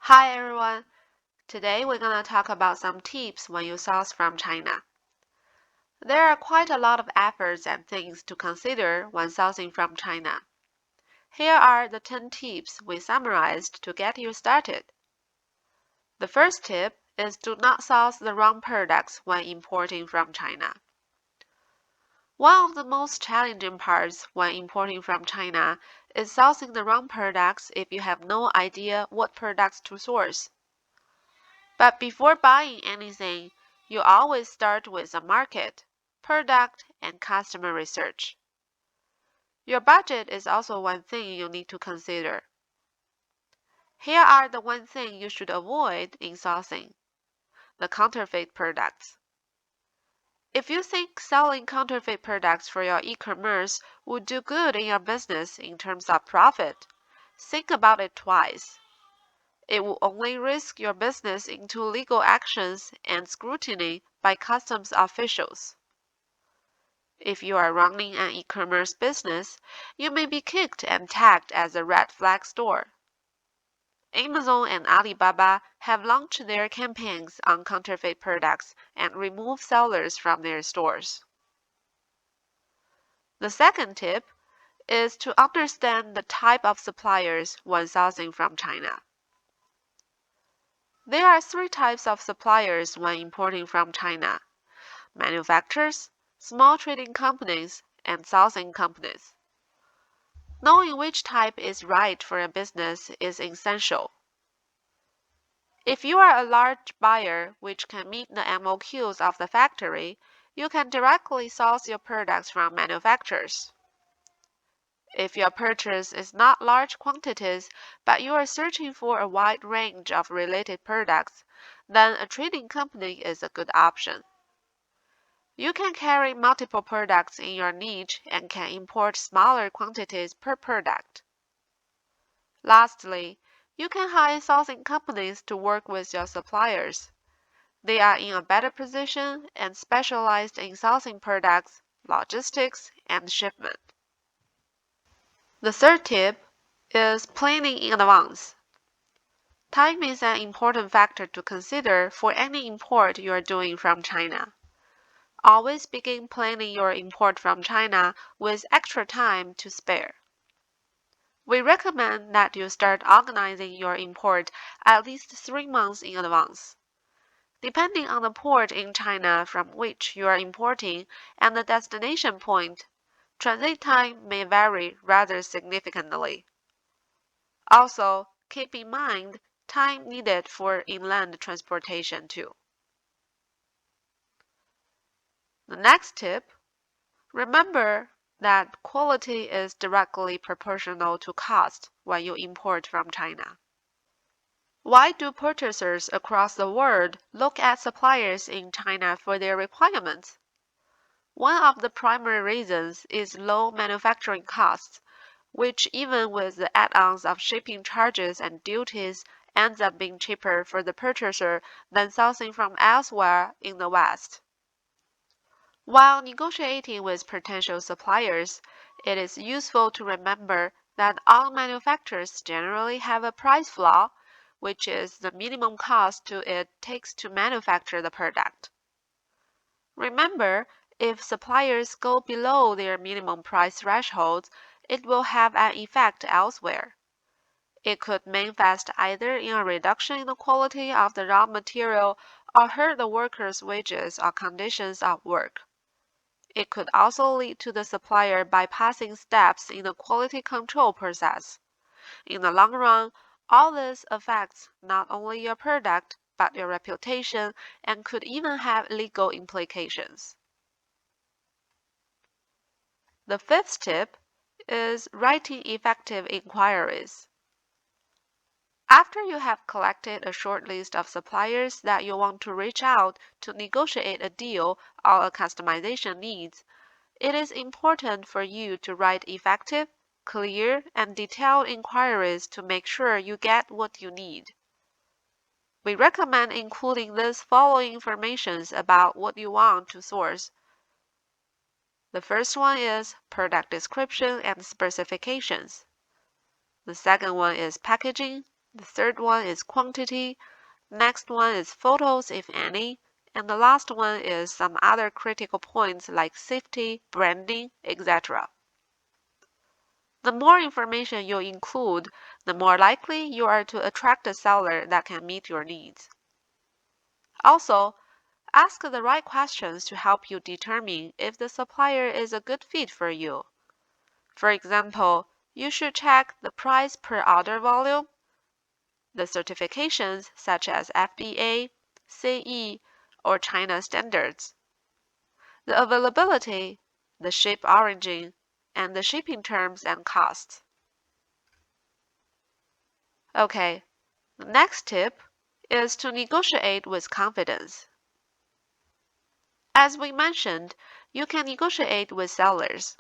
Hi everyone! Today we're gonna talk about some tips when you source from China. There are quite a lot of efforts and things to consider when sourcing from China. Here are the 10 tips we summarized to get you started. The first tip is do not source the wrong products when importing from China. One of the most challenging parts when importing from China is sourcing the wrong products if you have no idea what products to source. But before buying anything, you always start with a market, product, and customer research. Your budget is also one thing you need to consider. Here are the one thing you should avoid in sourcing: the counterfeit products. If you think selling counterfeit products for your e-commerce would do good in your business in terms of profit, think about it twice. It will only risk your business into legal actions and scrutiny by customs officials. If you are running an e-commerce business, you may be kicked and tagged as a red flag store. Amazon and Alibaba have launched their campaigns on counterfeit products and removed sellers from their stores. The second tip is to understand the type of suppliers when sourcing from China. There are 3 types of suppliers when importing from China: manufacturers, small trading companies, and sourcing companies. Knowing which type is right for a business is essential. If you are a large buyer which can meet the MOQs of the factory, you can directly source your products from manufacturers. If your purchase is not large quantities, but you are searching for a wide range of related products, then a trading company is a good option. You can carry multiple products in your niche and can import smaller quantities per product. Lastly, you can hire sourcing companies to work with your suppliers. They are in a better position and specialized in sourcing products, logistics, and shipment. The third tip is planning in advance. Time is an important factor to consider for any import you are doing from China. Always begin planning your import from China with extra time to spare. We recommend that you start organizing your import at least 3 months in advance. Depending on the port in China from which you are importing and the destination point, transit time may vary rather significantly. Also, keep in mind time needed for inland transportation too. The next tip: remember that quality is directly proportional to cost when you import from China. Why do purchasers across the world look at suppliers in China for their requirements? One of the primary reasons is low manufacturing costs, which even with the add-ons of shipping charges and duties ends up being cheaper for the purchaser than sourcing from elsewhere in the West. While negotiating with potential suppliers, it is useful to remember that all manufacturers generally have a price floor, which is the minimum cost it takes to manufacture the product. Remember, if suppliers go below their minimum price thresholds, it will have an effect elsewhere. It could manifest either in a reduction in the quality of the raw material or hurt the workers' wages or conditions of work. It could also lead to the supplier bypassing steps in the quality control process. In the long run, all this affects not only your product, but your reputation and could even have legal implications. The fifth tip is writing effective inquiries. After you have collected a short list of suppliers that you want to reach out to negotiate a deal or a customization needs, it is important for you to write effective, clear, and detailed inquiries to make sure you get what you need. We recommend including these following information about what you want to source. The first one is product description and specifications. The second one is packaging, The third one is quantity. Next one is photos, if any. And the last one is some other critical points like safety, branding, etc. The more information you include, the more likely you are to attract a seller that can meet your needs. Also, ask the right questions to help you determine if the supplier is a good fit for you. For example, you should check the price per order volume, the certifications such as FDA, CE, or China standards, the availability, the ship origin, and the shipping terms and costs. Okay, the next tip is to negotiate with confidence. As we mentioned, you can negotiate with sellers.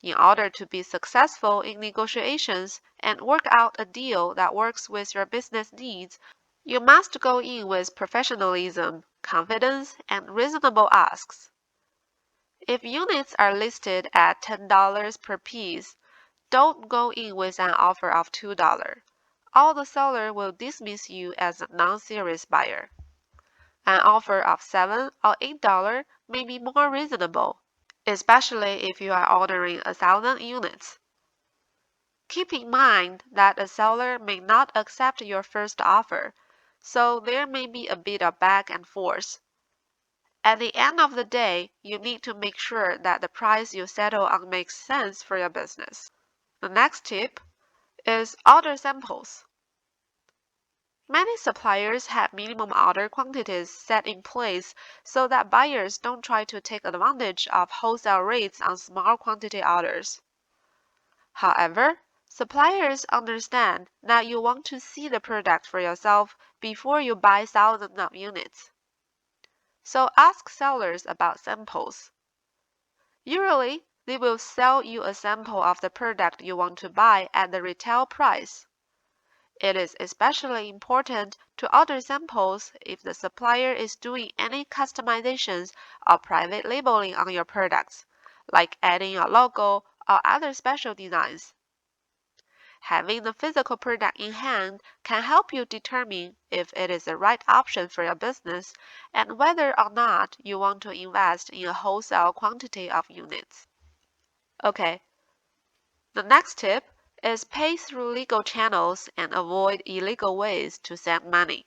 In order to be successful in negotiations and work out a deal that works with your business needs, you must go in with professionalism, confidence, and reasonable asks. If units are listed at $10 per piece, don't go in with an offer of $2. Or the seller will dismiss you as a non-serious buyer. An offer of $7 or $8 may be more reasonable, especially if you are ordering 1,000 units. Keep in mind that a seller may not accept your first offer, so there may be a bit of back and forth. At the end of the day, you need to make sure that the price you settle on makes sense for your business. The next tip is order samples. Many suppliers have minimum order quantities set in place so that buyers don't try to take advantage of wholesale rates on small quantity orders. However, suppliers understand that you want to see the product for yourself before you buy thousands of units. So ask sellers about samples. Usually, they will sell you a sample of the product you want to buy at the retail price. It is especially important to order samples if the supplier is doing any customizations or private labeling on your products, like adding a logo or other special designs. Having the physical product in hand can help you determine if it is the right option for your business and whether or not you want to invest in a wholesale quantity of units. Okay, the next tip is pay through legal channels and avoid illegal ways to send money.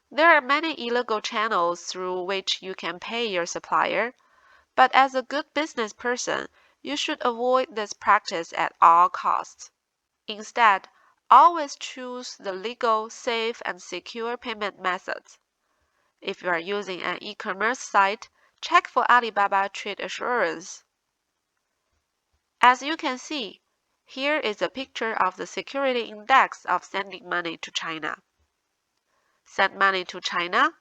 There are many illegal channels through which you can pay your supplier, but as a good business person, you should avoid this practice at all costs. Instead, always choose the legal, safe, and secure payment methods. If you are using an e-commerce site, check for Alibaba Trade Assurance. As you can see, here is a picture of the security index of sending money to China. Send money to China?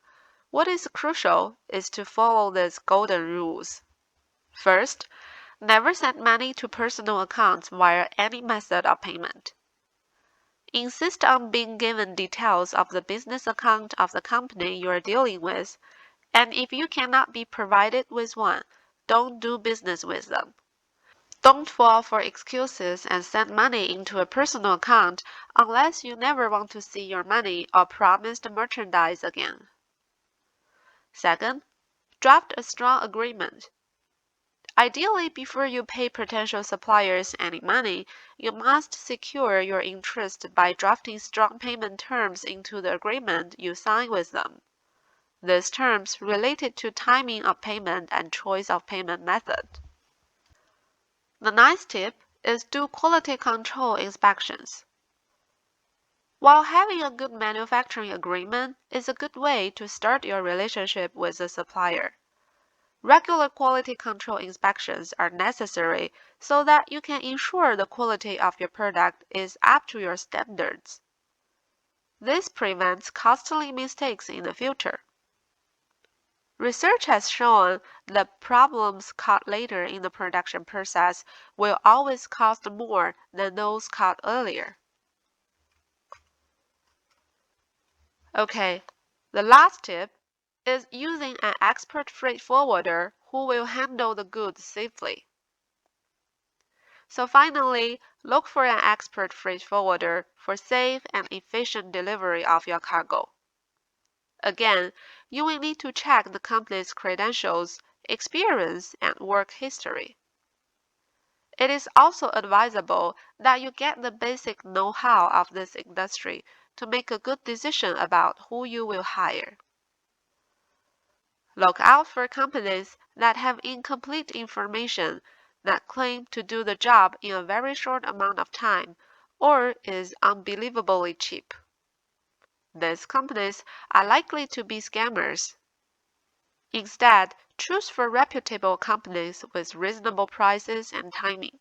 What is crucial is to follow these golden rules. First, never send money to personal accounts via any method of payment. Insist on being given details of the business account of the company you are dealing with, and if you cannot be provided with one, don't do business with them. Don't fall for excuses and send money into a personal account unless you never want to see your money or promised merchandise again. Second, draft a strong agreement. Ideally, before you pay potential suppliers any money, you must secure your interest by drafting strong payment terms into the agreement you sign with them. These terms related to timing of payment and choice of payment method. The ninth tip is do quality control inspections. While having a good manufacturing agreement is a good way to start your relationship with the supplier, regular quality control inspections are necessary so that you can ensure the quality of your product is up to your standards. This prevents costly mistakes in the future. Research has shown that problems caught later in the production process will always cost more than those caught earlier. Okay, the last tip is using an expert freight forwarder who will handle the goods safely. So finally, look for an expert freight forwarder for safe and efficient delivery of your cargo. Again, you will need to check the company's credentials, experience, and work history. It is also advisable that you get the basic know-how of this industry to make a good decision about who you will hire. Look out for companies that have incomplete information, that claim to do the job in a very short amount of time, or is unbelievably cheap. These companies are likely to be scammers. Instead, choose for reputable companies with reasonable prices and timing.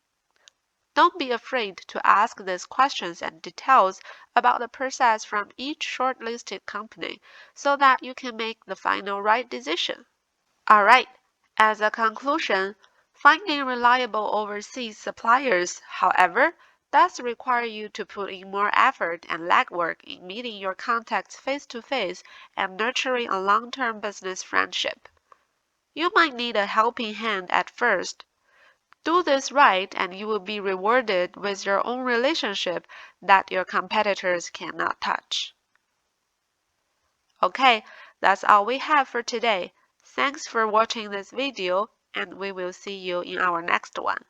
Don't be afraid to ask these questions and details about the process from each shortlisted company so that you can make the final right decision. Alright, as a conclusion, finding reliable overseas suppliers, however, does require you to put in more effort and legwork in meeting your contacts face-to-face and nurturing a long-term business friendship. You might need a helping hand at first. Do this right and you will be rewarded with your own relationship that your competitors cannot touch. Okay, that's all we have for today. Thanks for watching this video and we will see you in our next one.